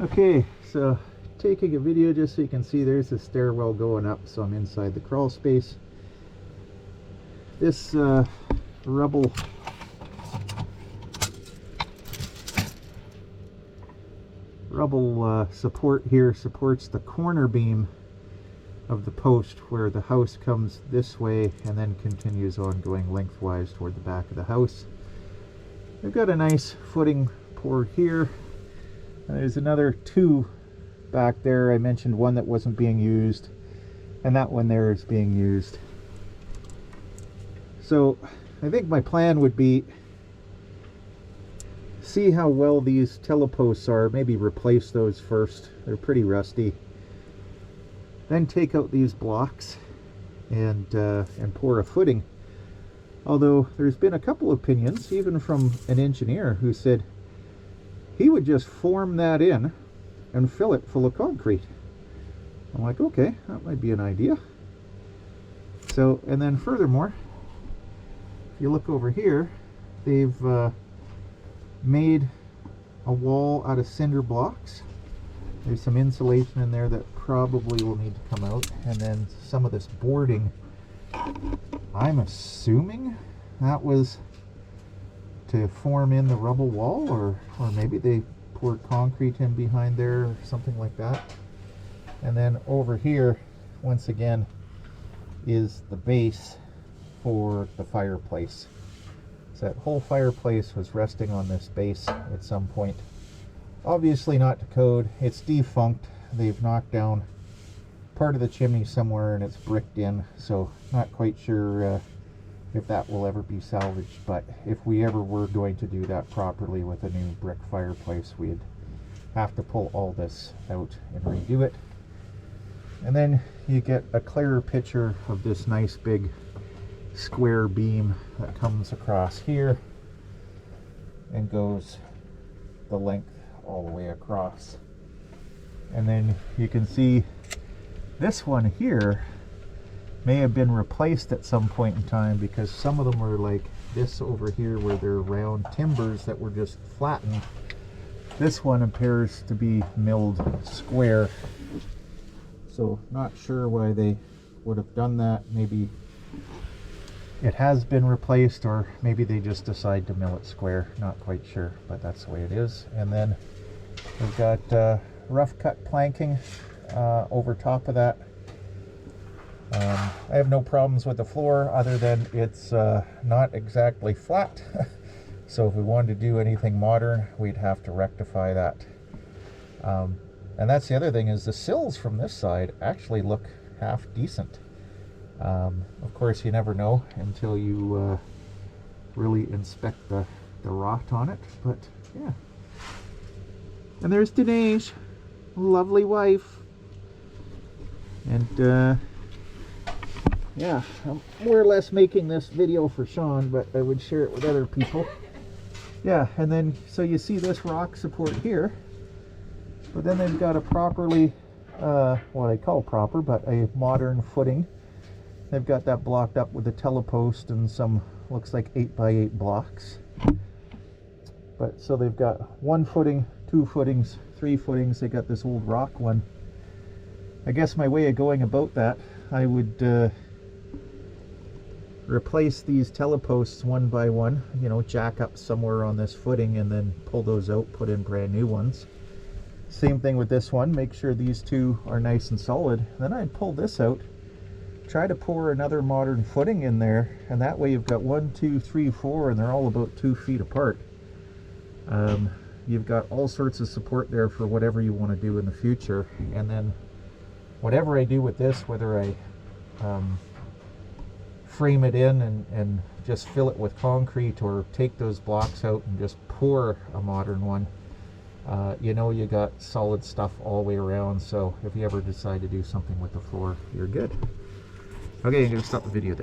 Okay, so taking a video just so you can see there's the stairwell going up, so I'm inside the crawl space. This rubble support here supports the corner beam of the post where the house comes this way and then continues on going lengthwise toward the back of the house. We've got a nice footing poured here. There's another two back there. I mentioned one that wasn't being used, and that one there is being used. So I think my plan would be see how well these teleposts are, maybe replace those first. They're pretty rusty. Then take out these blocks and pour a footing. Although there's been a couple opinions, even from an engineer, who said he would just form that in and fill it full of concrete. I'm like, okay, that might be an idea. So, and then furthermore, if you look over here, they've made a wall out of cinder blocks. There's some insulation in there that probably will need to come out, and then some of this boarding, I'm assuming that was to form in the rubble wall, or maybe they poured concrete in behind there or something like that. And then over here, once again, is the base for the fireplace. So that whole fireplace was resting on this base at some point. Obviously not to code, it's defunct. They've knocked down part of the chimney somewhere and it's bricked in, so not quite sure if that will ever be salvaged. But if we ever were going to do that properly with a new brick fireplace, we'd have to pull all this out and redo it. And then you get a clearer picture of this nice big square beam that comes across here and goes the length all the way across. And then you can see this one here may have been replaced at some point in time, because some of them are like this over here where they're round timbers that were just flattened. This one appears to be milled square, so not sure why they would have done that. Maybe it has been replaced, or maybe they just decide to mill it square, not quite sure, but that's the way it is. And then we've got rough cut planking over top of that. I have no problems with the floor other than it's not exactly flat. So if we wanted to do anything modern, we'd have to rectify that. And that's the other thing, is the sills from this side actually look half decent. Of course, you never know until you really inspect the rot on it, but yeah. And there's Danae's lovely wife. And yeah, I'm more or less making this video for Sean, but I would share it with other people. Yeah, and then so you see this rock support here, but then they've got a properly, what I call proper, but a modern footing. They've got that blocked up with a telepost and some, looks like 8x8 blocks. But so they've got one footing, two footings, three footings. They got this old rock one. I guess my way of going about that, I would replace these teleposts one by one, you know, jack up somewhere on this footing and then pull those out, put in brand new ones. Same thing with this one, make sure these two are nice and solid. Then I'd pull this out, try to pour another modern footing in there, and that way you've got 1, 2, 3, 4, and they're all about 2 feet apart. You've got all sorts of support there for whatever you want to do in the future. And then whatever I do with this, whether I frame it in and just fill it with concrete, or take those blocks out and just pour a modern one, you know, you got solid stuff all the way around. So if you ever decide to do something with the floor, you're good. Okay, I'm going to stop the video there.